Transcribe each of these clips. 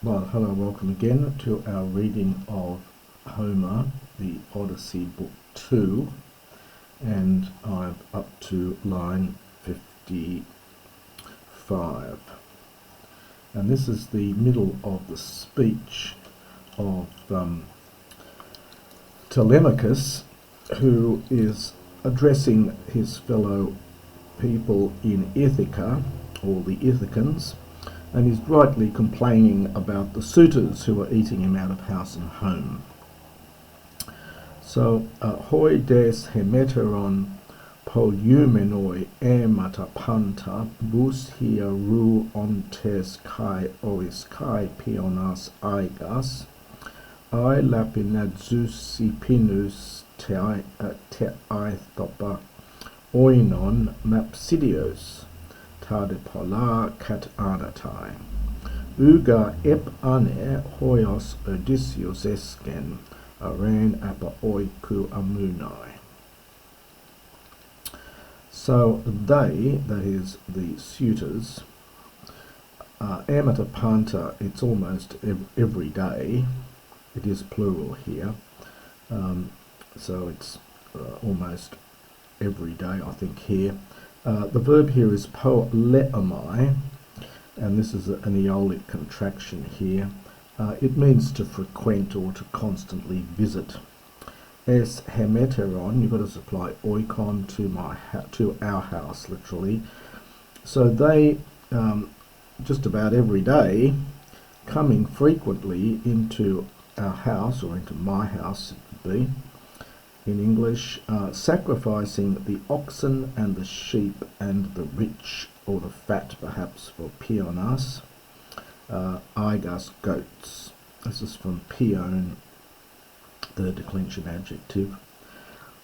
Well, hello, welcome again to our reading of Homer, the Odyssey, Book 2, and I'm up to line 55. And this is the middle of the speech of Telemachos, who is addressing his fellow people in Ithaca, or the Ithacans, and he's rightly complaining about the suitors who are eating him out of house and home. So, hoi des hemeteron polumenoi ematapanta bus hia ru ontes kai ois kai pionas aigas I lapinadzusipinus te aithopa oinon mapsidios Polar cat anatai. Uga ep ane hoios Odysseus esken aren apa oiku amunai. So they, that is the suitors, amatapanta, it's almost every day. It is plural here. So it's almost every day, I think, here. The verb here is poleomai, and this is an aeolic contraction here. It means to frequent or to constantly visit. Es hemeteron, you've got to supply oikon to our house, literally. So they, just about every day, coming frequently into our house, or into my house, it would be, in English, sacrificing the oxen and the sheep and the rich, or the fat perhaps, for pionas, aigas, goats. This is from pion, the declension adjective.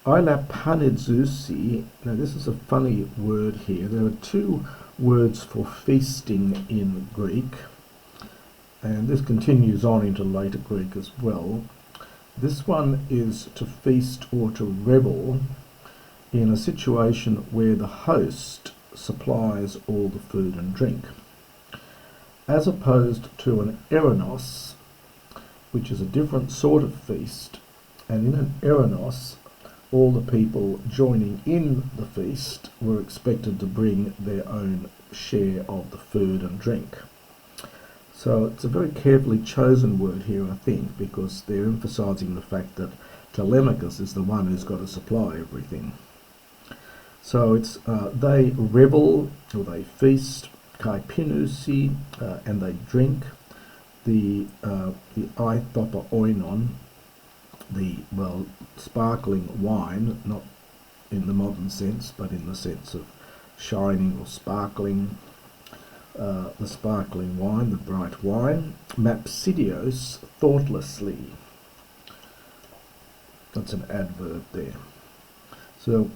Ila panidzusi, now this is a funny word here. There are two words for feasting in Greek, and this continues on into later Greek as well. This one is to feast or to revel in a situation where the host supplies all the food and drink, as opposed to an eronos, which is a different sort of feast. And in an eronos, all the people joining in the feast were expected to bring their own share of the food and drink. So it's a very carefully chosen word here, I think, because they're emphasising the fact that Telemachos is the one who's got to supply everything. So it's they revel, or they feast, kai pinusi, and they drink the aithopa oinon, the, well, sparkling wine, not in the modern sense, but in the sense of shining or sparkling. The sparkling wine, the bright wine. Mapsidios, thoughtlessly. That's an adverb there. So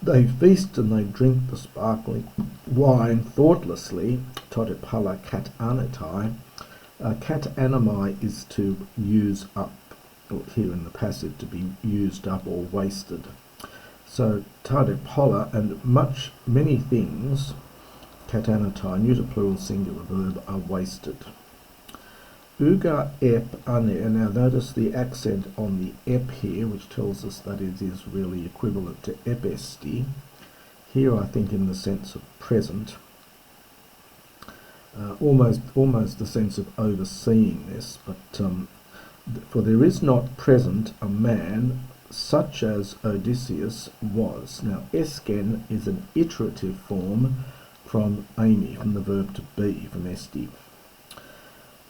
they feast and they drink the sparkling wine thoughtlessly. Totipala kat anatai. Kat animai is to use up, or here in the passage, to be used up or wasted. So tadipola, and many things, katanatai, neuter plural singular verb, are wasted. Uga ep ane, now notice the accent on the ep here, which tells us that it is really equivalent to epesti. Here I think in the sense of present, almost the sense of overseeing this, but for there is not present a man such as Odysseus was. Now esken is an iterative form from Amy, from the verb to be, from esti.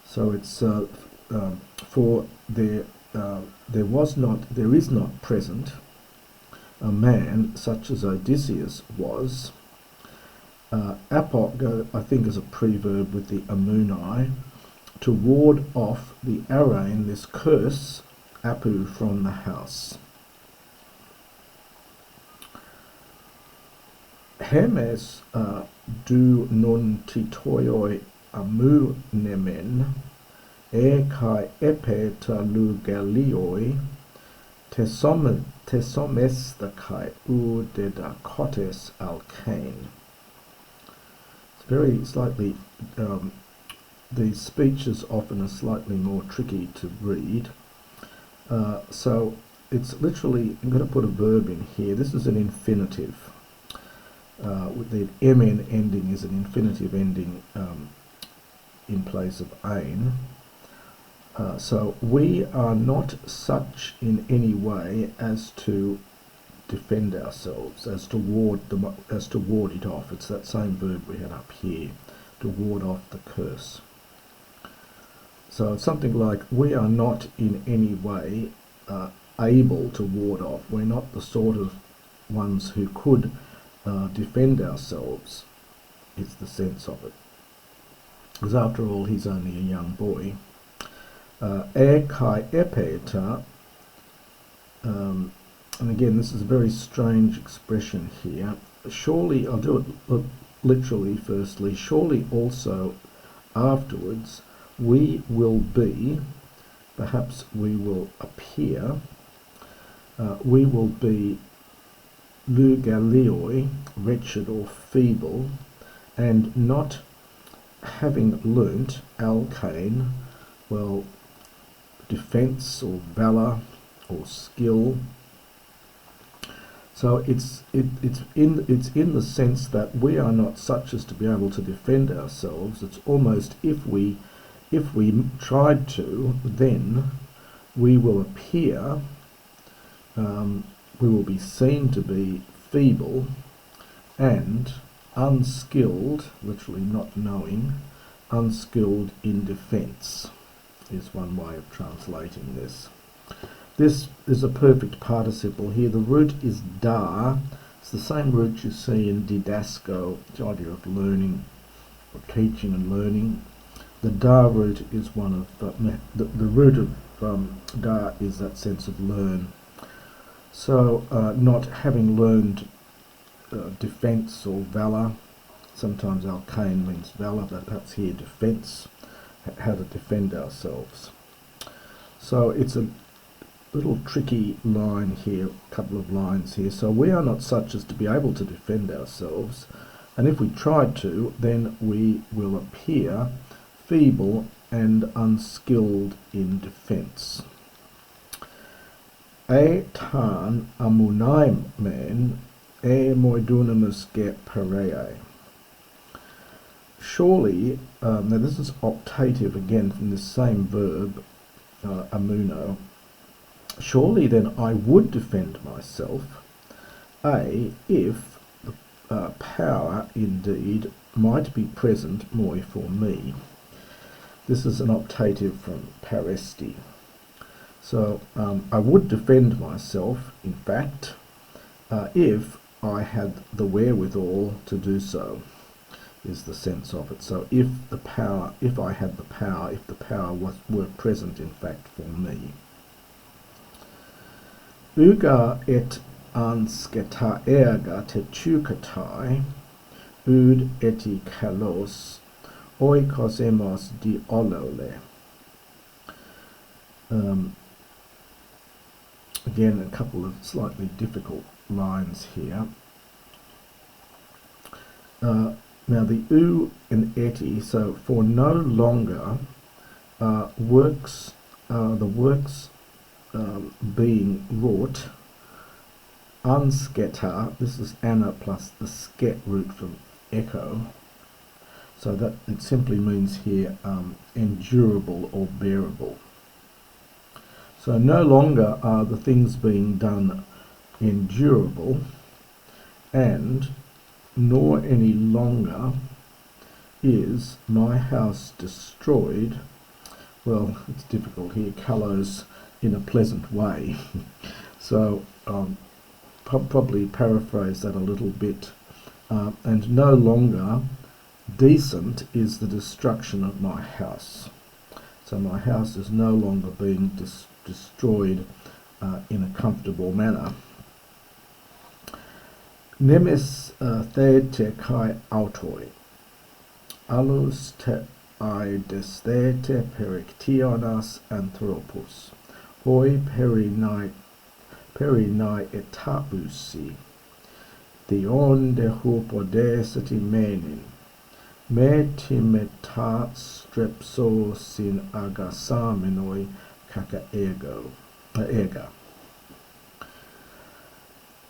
So it's for there is not present a man such as Odysseus was. Apok, I think, is a preverb with the amunai, to ward off the arain, this curse, apu, from the house. Hemes du non titoioi amunemen kai epe talugalioi tesomesta kai u dedacotes alkane. It's very slightly the speeches often are slightly more tricky to read. So it's literally, I'm going to put a verb in here. This is an infinitive. With the mn ending is an infinitive ending in place of ein. So we are not such in any way as to defend ourselves, as to ward it off. It's that same verb we had up here, to ward off the curse. So it's something like, we are not in any way able to ward off. We're not the sort of ones who could defend ourselves, is the sense of it. Because after all, he's only a young boy. E kai epeta, and again, this is a very strange expression here. Surely, I'll do it literally firstly, surely also afterwards we will be, perhaps we will appear, we will be lugalioi, wretched or feeble, and not having learnt alkane, well, defence or valour or skill. So it's in the sense that we are not such as to be able to defend ourselves. It's almost if we tried to, then we will appear, we will be seen to be feeble and unskilled, literally not knowing, unskilled in defence is one way of translating this. This is a perfect participle here. The root is da. It's the same root you see in didasko, the idea of learning, or teaching and learning. The da root is one of the root of da is that sense of learn. So not having learned defence or valour. Sometimes alkane means valour, but perhaps here defence, how to defend ourselves. So it's a little tricky line here, a couple of lines here. So we are not such as to be able to defend ourselves, and if we tried to, then we will appear feeble and unskilled in defence. E tan amunaim men e moidunamus ge parei. Surely, now this is optative again from the same verb, amuno. Surely then I would defend myself, if the power indeed might be present moi for me. This is an optative from paresti. So I would defend myself, in fact, if I had the wherewithal to do so, is the sense of it. So if I had the power, if the power were present, in fact, for me. Uga et ansketa erga te chukatai, ud eti kalos, oikos emos di olole. Again, a couple of slightly difficult lines here. Now the u and eti, so for no longer, works, the works being wrought, unsketa, this is anna plus the sket root from echo, so that it simply means here endurable or bearable. So no longer are the things being done endurable, and nor any longer is my house destroyed. Well, it's difficult here, kalos in a pleasant way. So probably paraphrase that a little bit. And no longer decent is the destruction of my house. So my house is no longer being destroyed in a comfortable manner. Nemes thete kai autoi, alus te aidesthete perictionas anthropos, hoi perinai etabusi, theon de hypodesati menin, me timeta strepso sin agasamenoi kaka erga.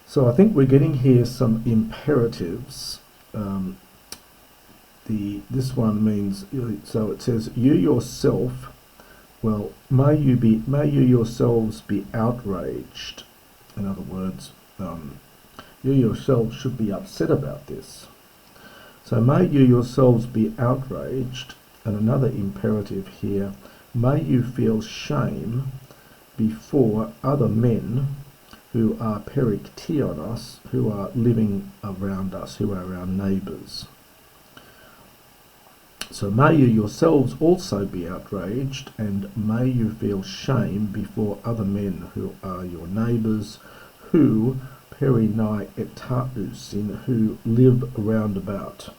So I think we're getting here some imperatives. This one means, so it says, you yourself, well, may you yourselves be outraged. In other words, you yourselves should be upset about this. So may you yourselves be outraged, and another imperative here, may you feel shame before other men who are periktionos, who are living around us, who are our neighbours. So may you yourselves also be outraged, and may you feel shame before other men who are your neighbours, who perinai etausin, who live round about.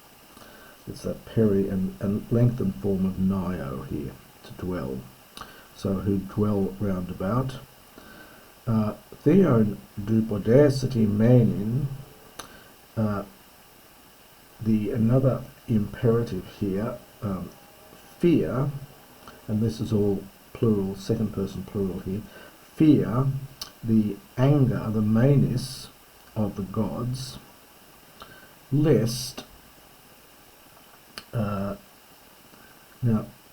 It's that peri and lengthened form of nio here, to dwell. So who dwell round about. Theon dupodacity manin, another imperative here, fear, and this is all plural, second person plural here, fear the anger, the manis of the gods, lest, now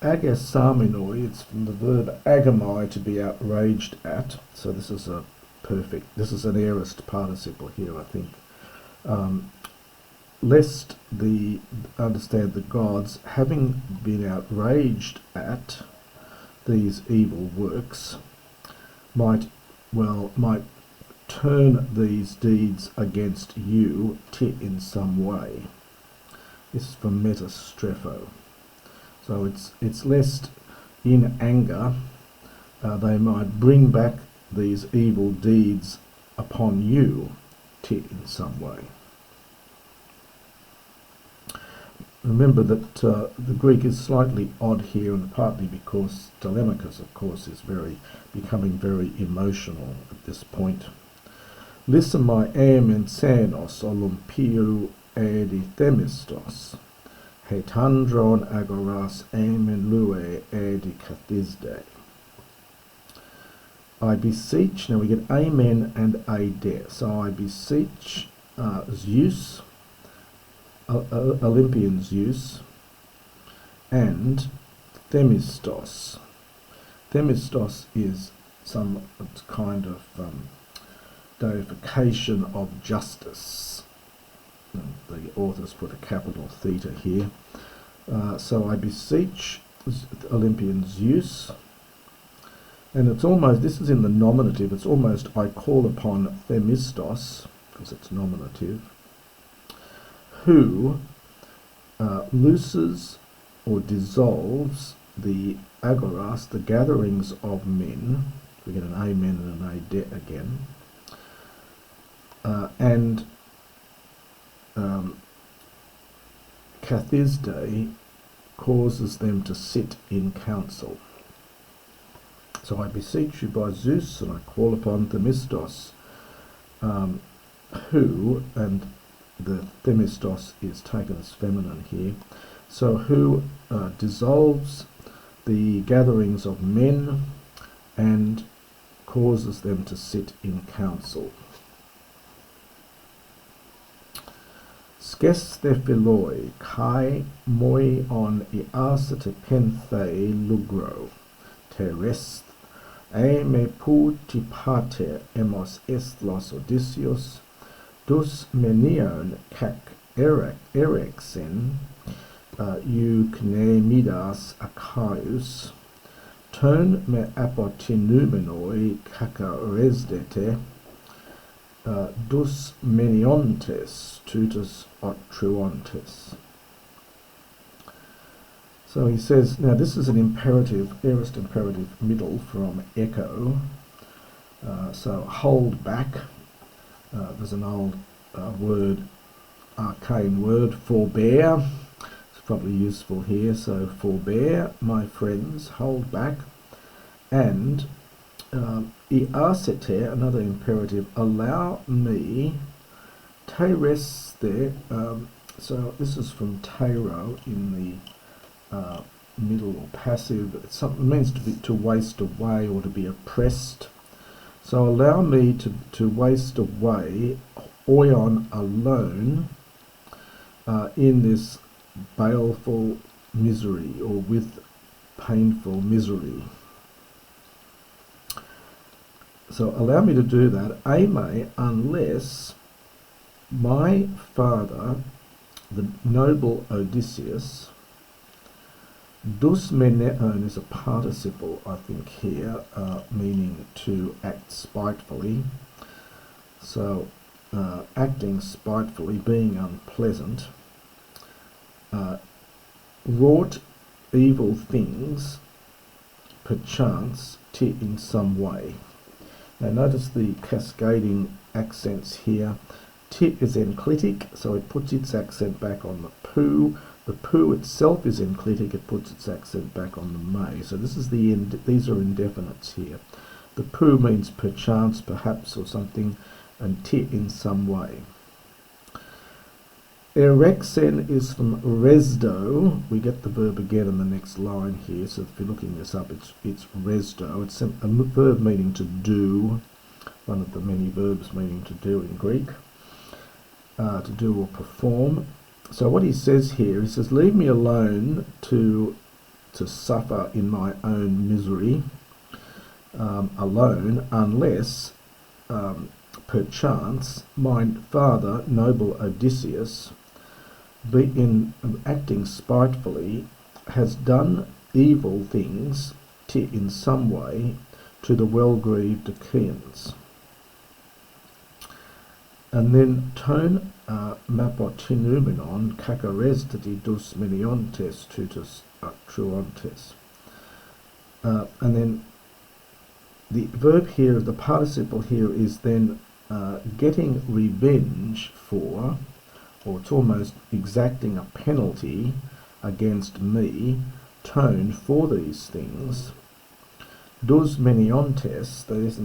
agasaminoi, it's from the verb agamai, to be outraged at, so this is an aorist participle here, I think. Lest understand the gods, having been outraged at these evil works, might turn these deeds against you in some way. This is from metastrepho. So it's lest in anger they might bring back these evil deeds upon you in some way. Remember that the Greek is slightly odd here, and partly because Telemachos, of course, is becoming very emotional at this point. Listen my amen senos olympiou edithemistos, hetandron agoras amen lue edicathisde. I beseech, now we get amen and ade, so I beseech Zeus, Olympian Zeus, and Themistos. Themistos is some kind of deification of justice. The authors put a capital theta here. So I beseech Olympian Zeus, and it's almost, this is in the nominative, it's almost I call upon Themistos, because it's nominative, who looses or dissolves the agoras, the gatherings of men. We get an amen and an ade again. And Cathisde causes them to sit in council. So I beseech you by Zeus, and I call upon Themistos, who, and the Themistos is taken as feminine here, so who dissolves the gatherings of men and causes them to sit in council. Skesthephiloi kai moi on iasate penthe lugro terest me puti pater emos estlos Odysseus dus menion kak erexen euknemidas Achaius turn me apotinumenoi kakaresdete dus meniontes tutus otruontes. So he says, now this is an imperative, aorist imperative middle from echo. So hold back. There's an old arcane word, forbear. It's probably useful here. So forbear, my friends, hold back. And iasete, another imperative, allow me, tereste, So this is from Tero in the middle or passive. It means to waste away or to be oppressed. So allow me to waste away oion alone in this baleful misery, or with painful misery. So allow me to do that, ame, unless my father, the noble Odysseus, dus meneon is a participle, I think, here, meaning to act spitefully. So acting spitefully, being unpleasant, wrought evil things, perchance, in some way. Now notice the cascading accents here. Tit is enclitic, so it puts its accent back on the poo. The poo itself is enclitic, it puts its accent back on the may. So this is the end. These are indefinites here. The poo means perchance, perhaps, or something, and tit in some way. Erexen is from resdo. We get the verb again in the next line here. So if you're looking this up, it's resdo. It's a verb meaning to do. One of the many verbs meaning to do in Greek. To do or perform. So what he says here, he says, leave me alone to suffer in my own misery, alone, unless perchance my father, noble Odysseus, in acting spitefully, has done evil things in some way to the well-grieved Achaeans. And then ton mapotinumenon kakaresdati dus miniontes tutus truontes. And then the verb here, the participle here, is then getting revenge for, or it's almost exacting a penalty against me, tone, for these things. Dos meniontes, there's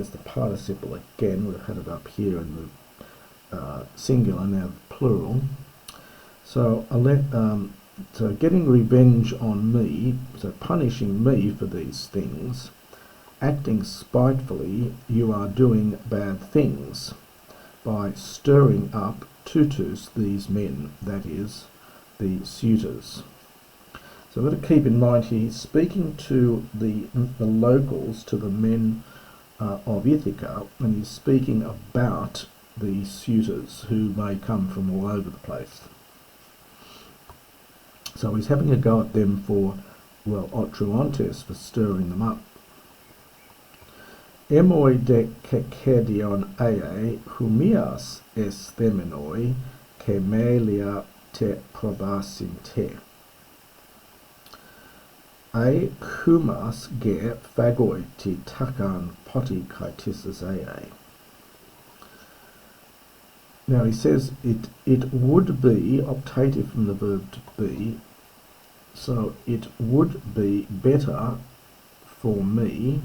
the participle again. We've had it up here in the singular, now plural. So so getting revenge on me, so punishing me for these things, acting spitefully, you are doing bad things by stirring up tutus, these men, that is, the suitors. So we've got to keep in mind he's speaking to the locals, to the men of Ithaca, and he's speaking about the suitors who may come from all over the place. So he's having a go at them for, well, otruontes, for stirring them up. Emoi de kekedion ae humias es themenoi kemelia te probasin te. A humas ge phagoi ti takan poti kaitis ae. Now he says it would be, optative from the verb to be, so it would be better for me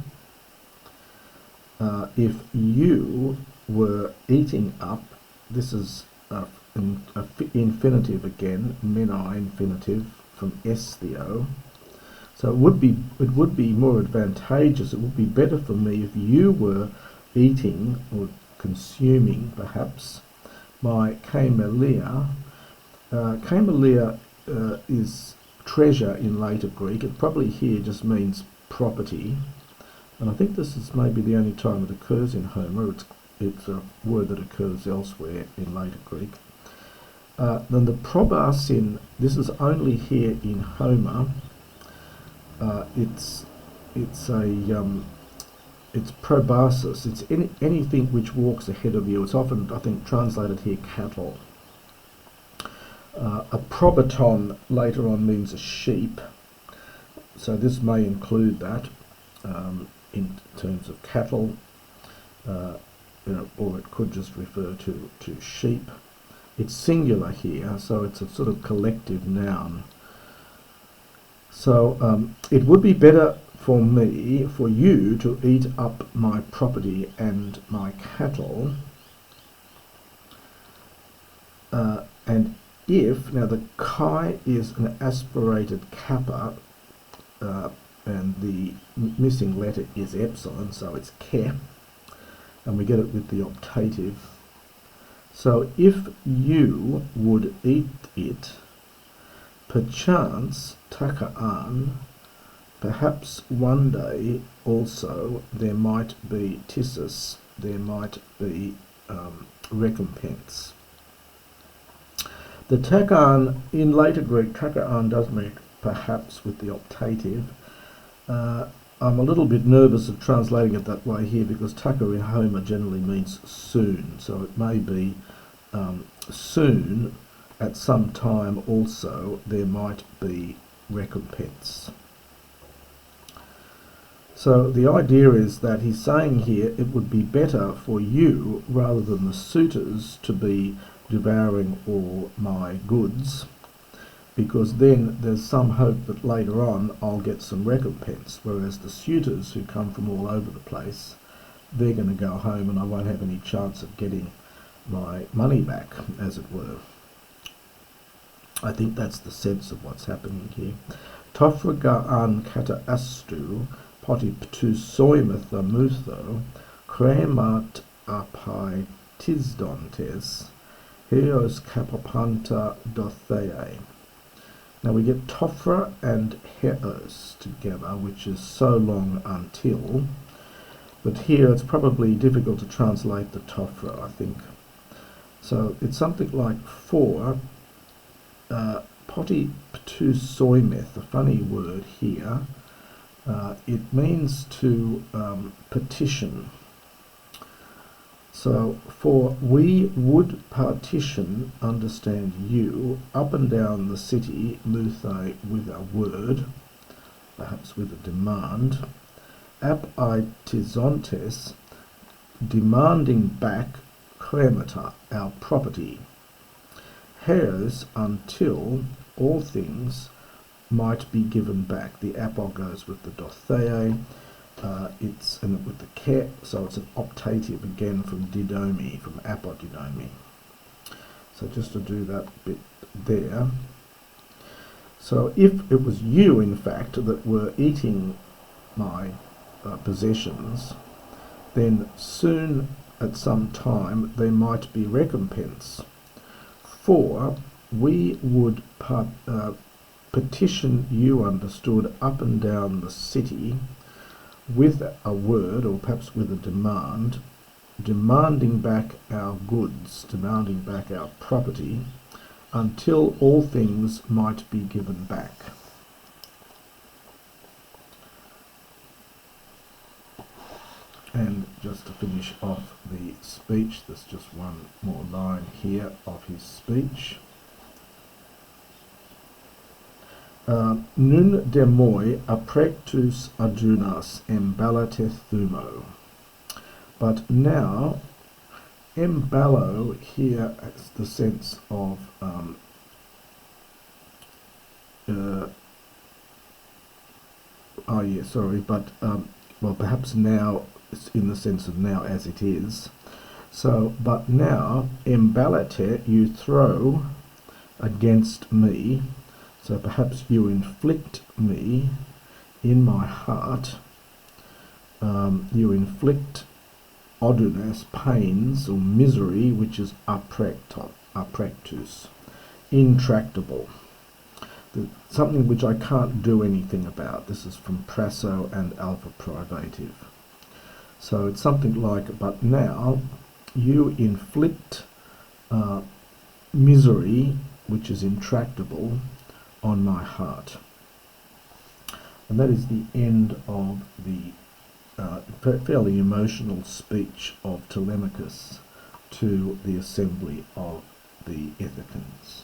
if you were eating up, this is an infinitive again, meni infinitive from estheo, so it would be more advantageous, it would be better for me if you were eating or consuming perhaps my kamelia. Kamelia is treasure in later Greek. It probably here just means property, and I think this is maybe the only time it occurs in Homer. It's a word that occurs elsewhere in later Greek. Then the probasin, this is only here in Homer. It's probasis. It's anything which walks ahead of you. It's often, I think, translated here cattle. A probaton later on means a sheep, so this may include that in terms of cattle, or it could just refer to sheep. It's singular here, so it's a sort of collective noun. So it would be better for me, for you, to eat up my property and my cattle, and if, now the chi is an aspirated kappa, and the missing letter is epsilon, so it's ke, and we get it with the optative. So if you would eat it, perchance takaan, perhaps one day also there might be tissus, there might be recompense. The takaan, in later Greek, takaan does mean perhaps with the optative. I'm a little bit nervous of translating it that way here because taka in Homer generally means soon, so it may be soon, at some time also, there might be recompense. So the idea is that he's saying here it would be better for you, rather than the suitors, to be devouring all my goods, because then there's some hope that later on I'll get some recompense, whereas the suitors, who come from all over the place, they're going to go home and I won't have any chance of getting my money back, as it were. I think that's the sense of what's happening here. Tofraga an kata astu poti ptu soimetha mutho kremat apai tisdontes heos kapapanta dothei. Now we get Tofra and Heos together, which is so long until, but here it's probably difficult to translate the Tofra, I think. So it's something like for poti ptu soimeth, a funny word here. It means to petition. So for we would partition, understand you, up and down the city, muthe, with a word, perhaps with a demand, apaitizontes, demanding back, kremata, our property, heres, until all things might be given back. The apo goes with the dothea, it's and with the ke, so it's an optative again from didomi, from apodidomi. So just to do that bit there. So if it was you, in fact, that were eating my possessions, then soon at some time there might be recompense. For we would petition you, understood, up and down the city with a word, or perhaps with a demand, demanding back our goods, demanding back our property, until all things might be given back. And just to finish off the speech, there's just one more line here of his speech. Nun demoi aprectus adunas emballateth thumo. But now, emballo here has the sense of well, perhaps now it's in the sense of now as it is. So, but now, emballate, you throw against me. So perhaps you inflict me in my heart, you inflict odunes, pains or misery, which is aprectus, intractable, something which I can't do anything about. This is from prasso and alpha privative. So it's something like, but now you inflict misery, which is intractable, on my heart. And that is the end of the fairly emotional speech of Telemachos to the assembly of the Ithacans.